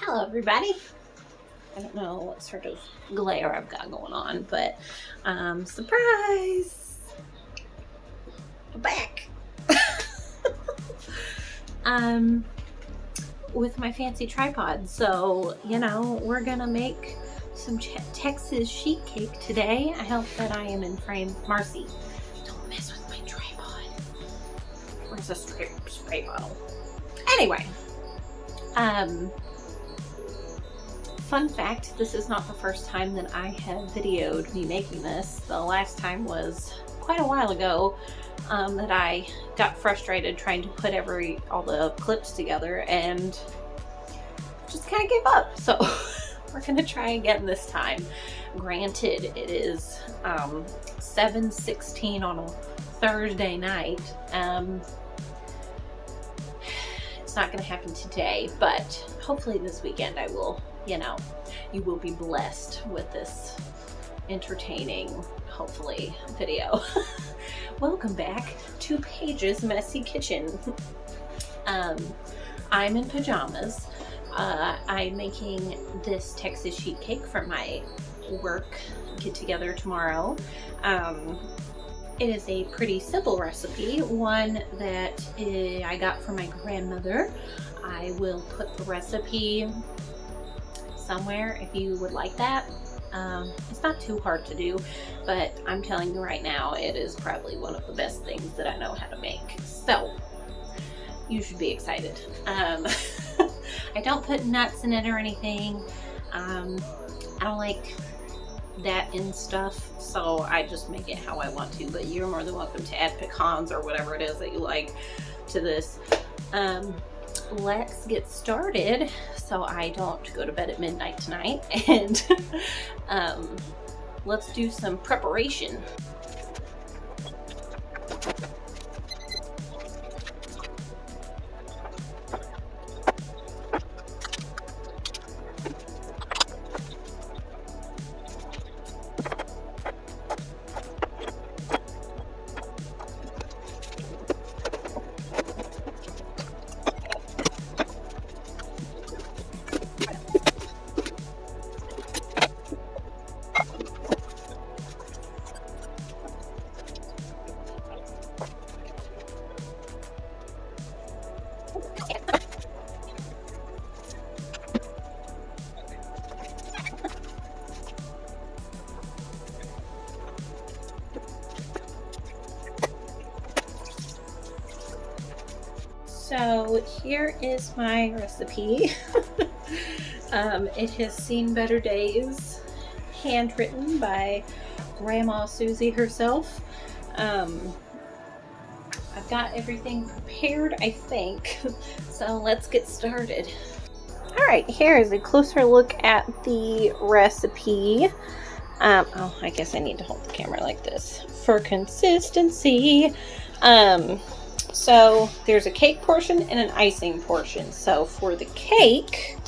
Hello everybody. I don't know what sort of glare I've got going on, but surprise! I'm back. With my fancy tripod. So, you know, we're gonna make some Texas sheet cake today. I hope that I am in frame. Marcy, don't mess with my tripod. Where's the spray bottle? Anyway, fun fact, this is not the first time that I have videoed me making this. The last time was quite a while ago that I got frustrated trying to put all the clips together and just kind of gave up. So we're gonna try again this time. Granted, it is 7:16 on a Thursday night. It's not gonna happen today, but hopefully this weekend I will, you know, you will be blessed with this entertaining, hopefully, video. Welcome back to Paige's Messy Kitchen. I'm in pajamas. I'm making this Texas sheet cake for my work get together tomorrow. It is a pretty simple recipe, one that I got from my grandmother. I will put the recipe somewhere if you would like that. It's not too hard to do, but I'm telling you right now, it is probably one of the best things that I know how to make. So you should be excited. I don't put nuts in it or anything. I don't like that in stuff, so I just make it how I want to, but you're more than welcome to add pecans or whatever it is that you like to this. Let's get started so I don't go to bed at midnight tonight, and let's do some preparation. So here is my recipe. It has seen better days, handwritten by Grandma Susie herself. I've got everything prepared, I think, so let's get started. Alright, here is a closer look at the recipe. Oh, I guess I need to hold the camera like this for consistency. So there's a cake portion and an icing portion. So for the cake,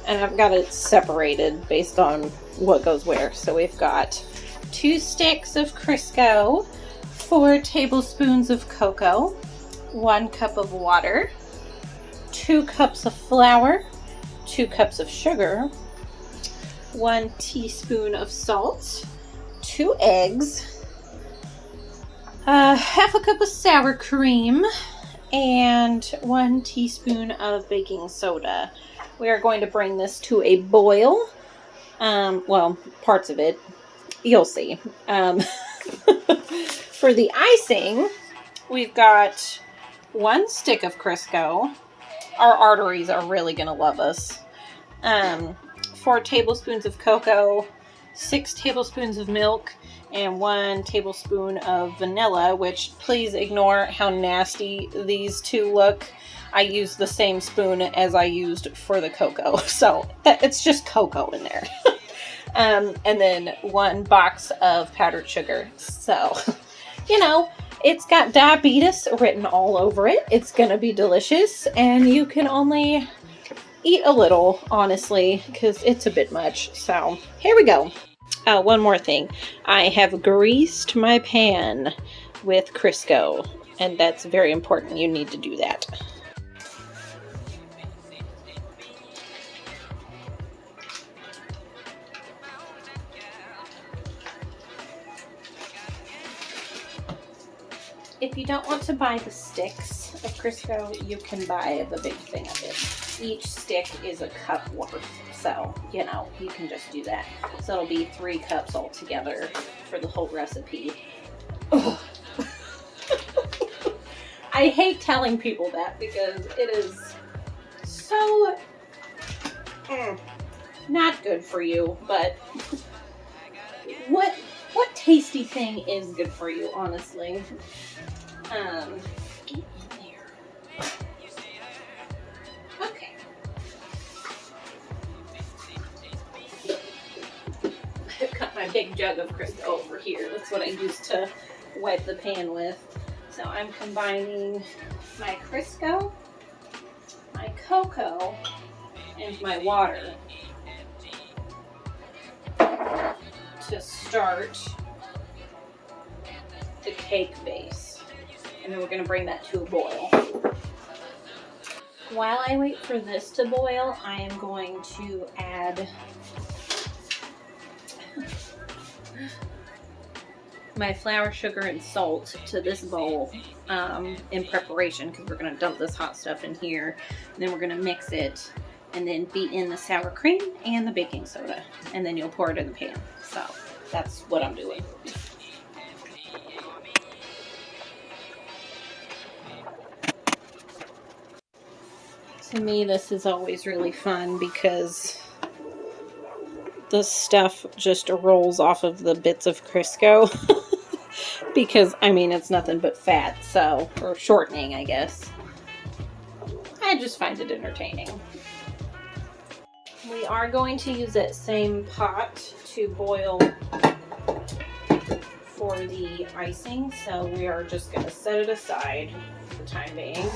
and I've got it separated based on what goes where. So we've got 2 sticks of Crisco, 4 tablespoons of cocoa, 1 cup of water, 2 cups of flour, 2 cups of sugar, 1 teaspoon of salt, 2 eggs, half a cup of sour cream, and 1 teaspoon of baking soda. We are going to bring this to a boil. Well, parts of it. You'll see. For the icing, we've got 1 stick of Crisco. Our arteries are really going to love us. 4 tablespoons of cocoa, 6 tablespoons of milk, and 1 tablespoon of vanilla, which please ignore how nasty these two look. I used the same spoon as I used for the cocoa, so it's just cocoa in there. And then 1 box of powdered sugar. So, you know, it's got diabetes written all over it. It's gonna be delicious, and you can only eat a little, honestly, because it's a bit much. So here we go. One more thing. I have greased my pan with Crisco, and that's very important. You need to do that. If you don't want to buy the sticks of Crisco, you can buy the big thing of it. Each stick is a cup worth, so, you know, you can just do that. So it'll be 3 cups altogether for the whole recipe. Oh. I hate telling people that because it is so not good for you, but what tasty thing is good for you, honestly? Okay. I've got my big jug of Crisco over here. That's what I use to wipe the pan with. So I'm combining my Crisco, my cocoa, and my water to start the cake base. And then we're going to bring that to a boil. While I wait for this to boil, I am going to add my flour, sugar, and salt to this bowl in preparation, because we're going to dump this hot stuff in here, and then we're going to mix it and then beat in the sour cream and the baking soda, and then you'll pour it in the pan. So that's what I'm doing. To me, this is always really fun because the stuff just rolls off of the bits of Crisco. Because, I mean, it's nothing but fat, so, or shortening, I guess. I just find it entertaining. We are going to use that same pot to boil for the icing, so we are just going to set it aside for the time being.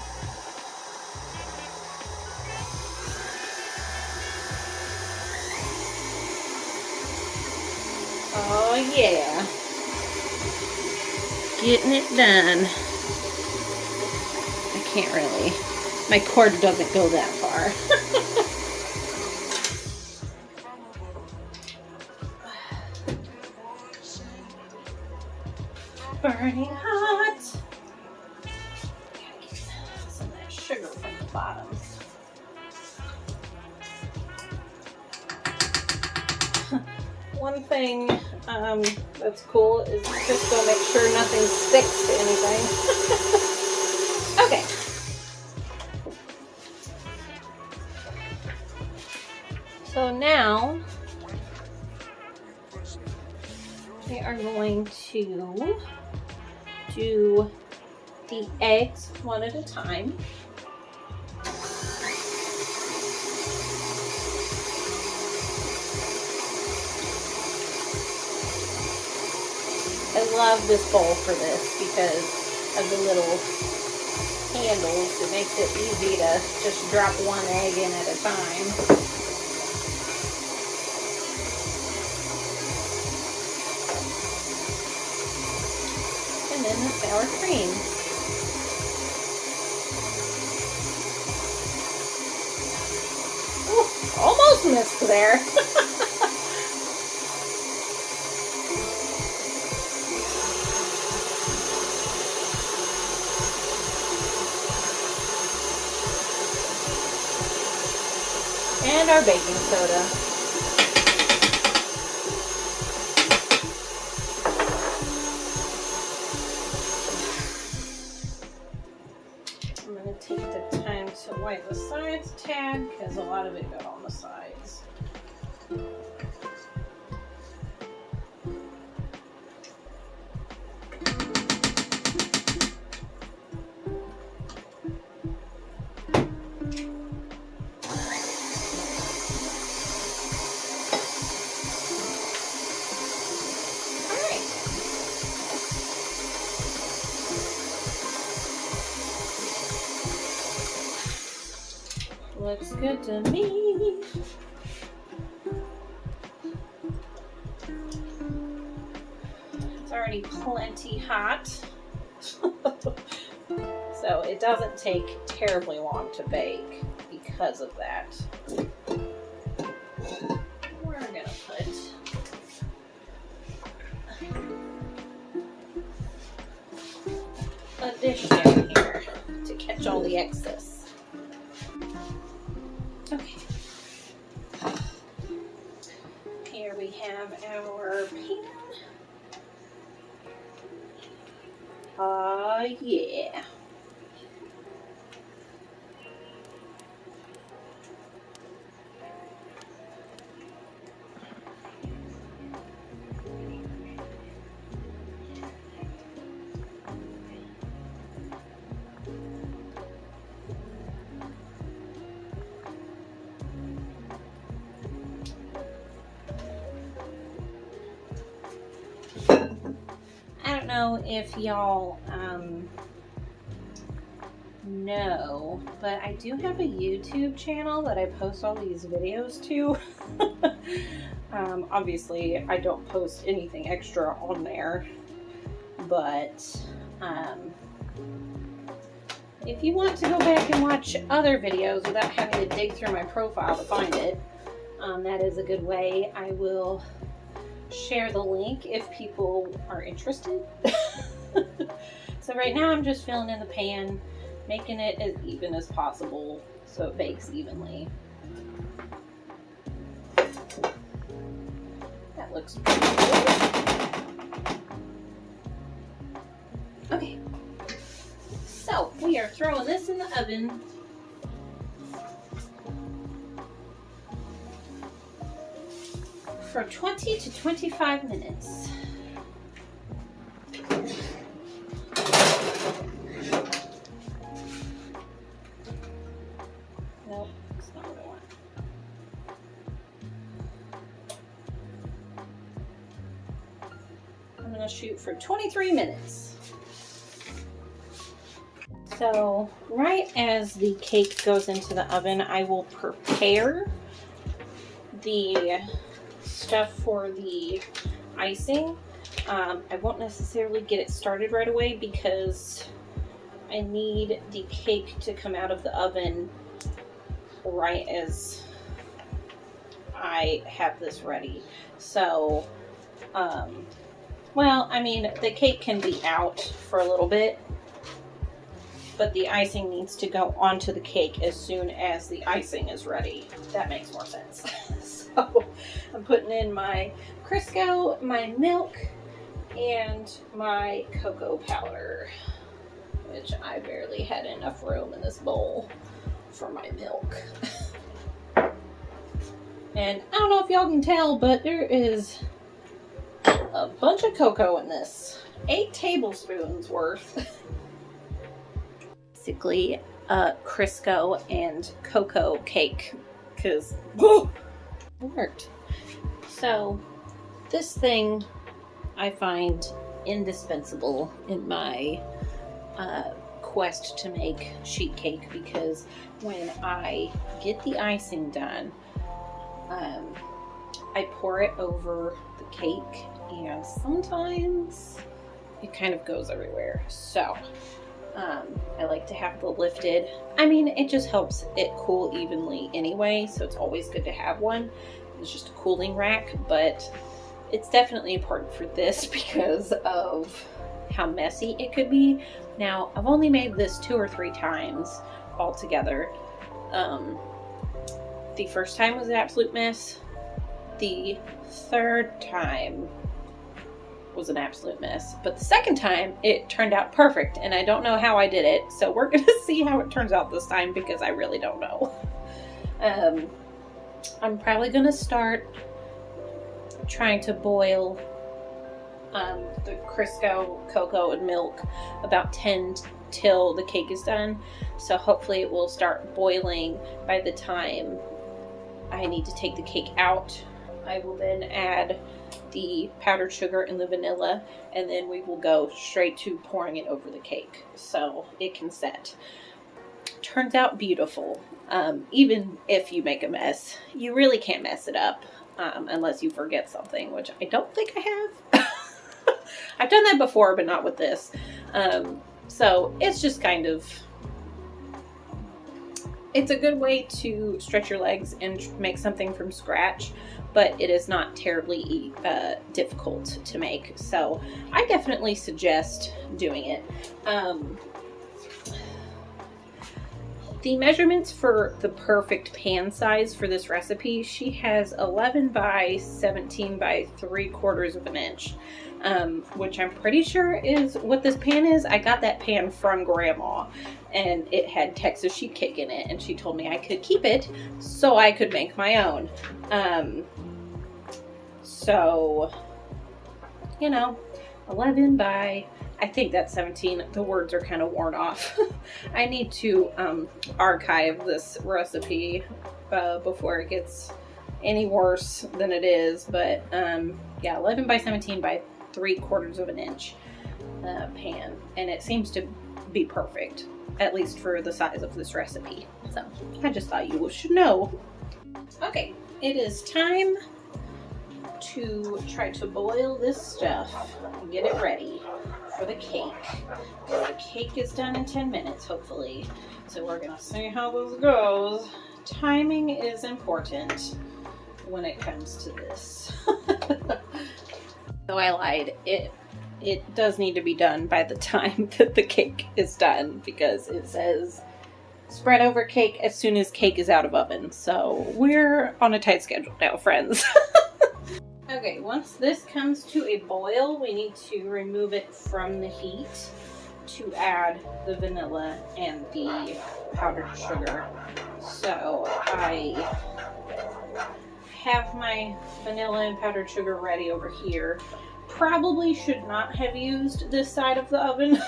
Oh yeah, getting it done. I can't really, my cord doesn't go that far. Burning hot. Gotta get some of that sugar from the bottom. One thing that's cool is Crisco makes sure nothing sticks to anything. Okay. So now we are going to do the eggs one at a time. I love this bowl for this because of the little handles. It makes it easy to just drop one egg in at a time. And then the sour cream. Ooh, almost missed there. And our baking soda. I'm going to take the time to wipe the sides a tad because a lot of it got on the sides. Looks good to me. It's already plenty hot. So it doesn't take terribly long to bake because of that. We're gonna put dish down here to catch all the excess. Okay. Here we have our pan. Yeah. I don't know if y'all know, but I do have a YouTube channel that I post all these videos to. Obviously, I don't post anything extra on there, but if you want to go back and watch other videos without having to dig through my profile to find it, that is a good way. I will share the link if people are interested. So right now I'm just filling in the pan, making it as even as possible so it bakes evenly. That looks pretty good. Okay, so we are throwing this in the oven for 20 to 25 minutes. Nope, that's not what I want. I'm gonna shoot for 23 minutes. So right as the cake goes into the oven, I will prepare the stuff for the icing. I won't necessarily get it started right away because I need the cake to come out of the oven right as I have this ready. So, well, I mean, the cake can be out for a little bit, but the icing needs to go onto the cake as soon as the icing is ready. That makes more sense. So I'm putting in my Crisco, my milk, and my cocoa powder, which I barely had enough room in this bowl for my milk. And I don't know if y'all can tell, but there is a bunch of cocoa in this. 8 tablespoons worth. Basically Crisco and cocoa cake, because it worked. So this thing I find indispensable in my quest to make sheet cake, because when I get the icing done, I pour it over the cake, and sometimes it kind of goes everywhere. So I like to have the lifted. I mean, it just helps it cool evenly anyway, so it's always good to have one. It's just a cooling rack, but it's definitely important for this because of how messy it could be. Now, I've only made this 2 or 3 times altogether. The first time was an absolute mess. The third time was an absolute mess, but the second time it turned out perfect, and I don't know how I did it, so we're gonna see how it turns out this time because I really don't know. I'm probably gonna start trying to boil the Crisco, cocoa, and milk about 10 till the cake is done, so hopefully it will start boiling by the time I need to take the cake out. I will then add the powdered sugar and the vanilla, and then we will go straight to pouring it over the cake so it can set. Turns out beautiful. Even if you make a mess, you really can't mess it up unless you forget something, which I don't think I have. I've done that before, but not with this. So it's just kind of, it's a good way to stretch your legs and make something from scratch, but it is not terribly difficult to make. So I definitely suggest doing it. The measurements for the perfect pan size for this recipe, she has 11 by 17 by 3/4 of an inch, which I'm pretty sure is what this pan is. I got that pan from Grandma, and it had Texas sheet cake in it, and she told me I could keep it so I could make my own. So, you know, 11 by, I think that's 17. The words are kind of worn off. I need to archive this recipe before it gets any worse than it is. But yeah, 11 by 17 by 3/4 of an inch pan. And it seems to be perfect, at least for the size of this recipe. So I just thought you should know. Okay, it is time to try to boil this stuff and get it ready for the cake. The cake is done in 10 minutes, hopefully. So we're gonna see how this goes. Timing is important when it comes to this. So I lied. It does need to be done by the time that the cake is done, because it says spread over cake as soon as cake is out of oven. So we're on a tight schedule now, friends. Okay, once this comes to a boil, we need to remove it from the heat to add the vanilla and the powdered sugar. So I have my vanilla and powdered sugar ready over here. Probably should not have used this side of the oven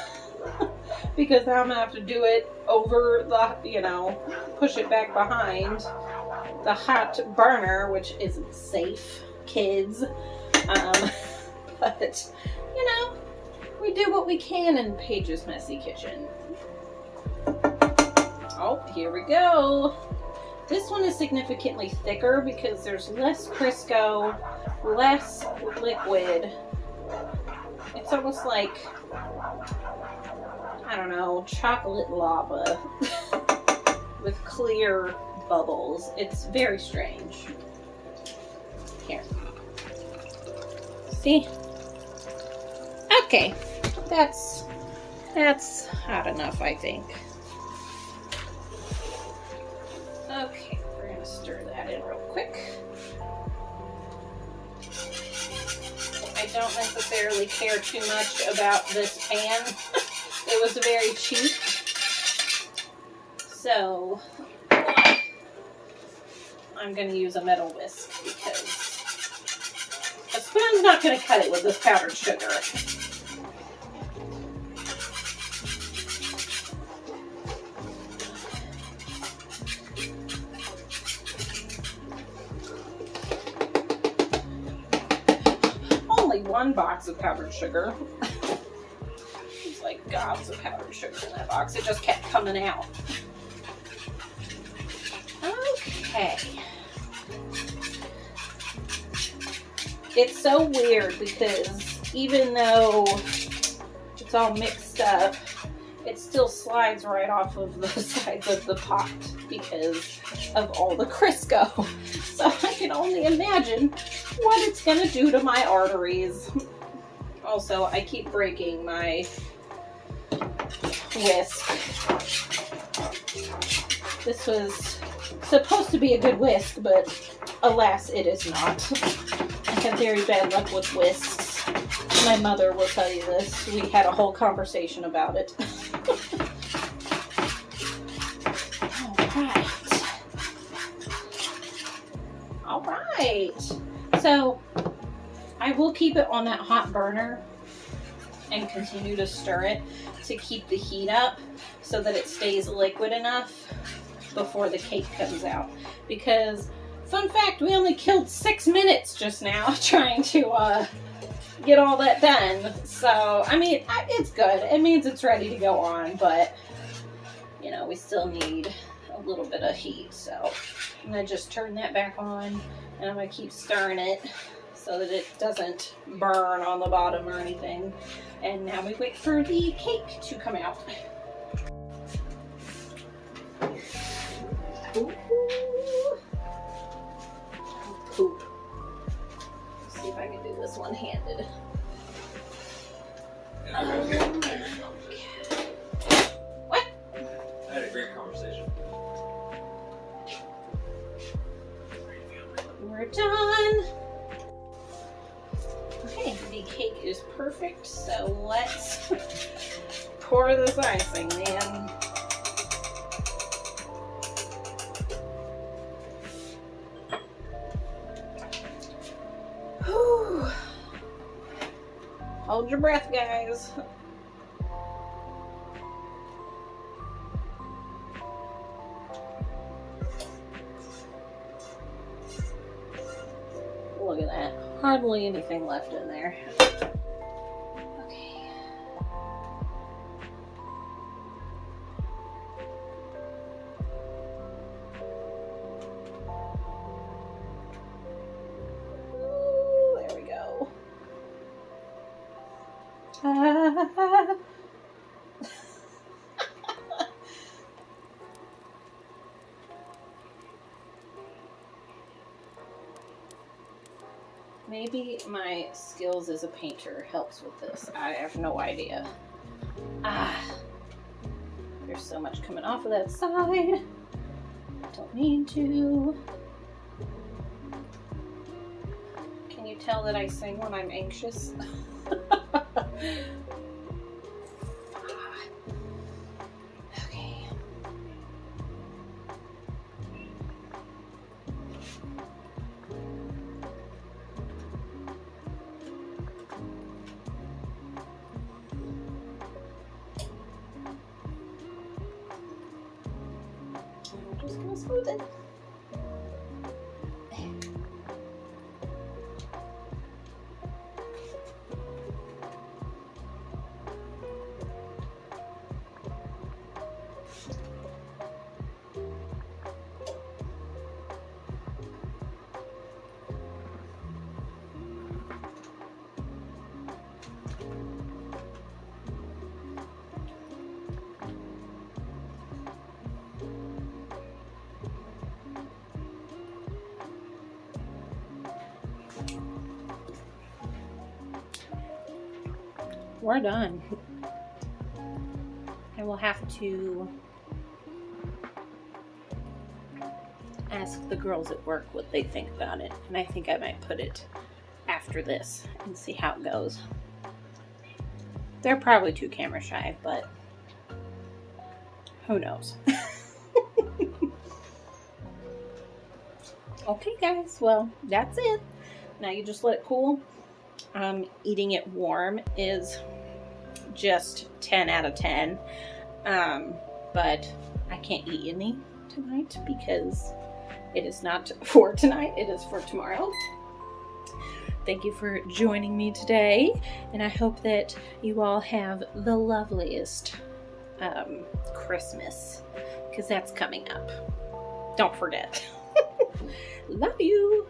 because now I'm gonna have to do it over the, you know, push it back behind the hot burner, which isn't safe, kids. But you know, we do what we can in Paige's messy kitchen. Oh, here we go. This one is significantly thicker because there's less Crisco, less liquid. It's almost like, I don't know, chocolate lava with clear bubbles. It's very strange. Here. See? Okay. That's hot enough, I think. Okay, we're gonna stir that in real quick. I don't necessarily care too much about this pan. It was very cheap. So I'm gonna use a metal whisk because a spoon's not gonna cut it with this powdered sugar. One box of powdered sugar. There's like gobs of powdered sugar in that box. It just kept coming out. Okay. It's so weird because even though it's all mixed up, it still slides right off of the sides of the pot because of all the Crisco. So I can only imagine what it's gonna do to my arteries. Also, I keep breaking my whisk. This was supposed to be a good whisk, but alas, it is not. I have very bad luck with whisks. My mother will tell you this. We had a whole conversation about it. All right. So I will keep it on that hot burner and continue to stir it to keep the heat up so that it stays liquid enough before the cake comes out. Because, fun fact, we only killed 6 minutes just now trying to get all that done. So, I mean, it's good. It means it's ready to go on, but, you know, we still need a little bit of heat. So I'm going to just turn that back on, and I'm going to keep stirring it so that it doesn't burn on the bottom or anything. And now we wait for the cake to come out. Ooh. Poop. Let's see if I can do this one-handed. What? I had a great conversation. we're done. Okay, the cake is perfect, so let's pour this icing in. Whew. Hold your breath, guys. Look at that. Hardly anything left in there. Okay. Ooh, there we go. Maybe my skills as a painter helps with this. I have no idea. There's so much coming off of that side. Don't need to. Can you tell that I sing when I'm anxious? Okay. I'm just gonna smooth it. We're done. I will have to ask the girls at work what they think about it, and I think I might put it after this and see how it goes. They're probably too camera shy, but who knows? Okay guys, well that's it. Now you just let it cool. Eating it warm is just 10 out of 10. But I can't eat any tonight because it is not for tonight, it is for tomorrow. Thank you for joining me today, and I hope that you all have the loveliest Christmas, because that's coming up. Don't forget. Love you.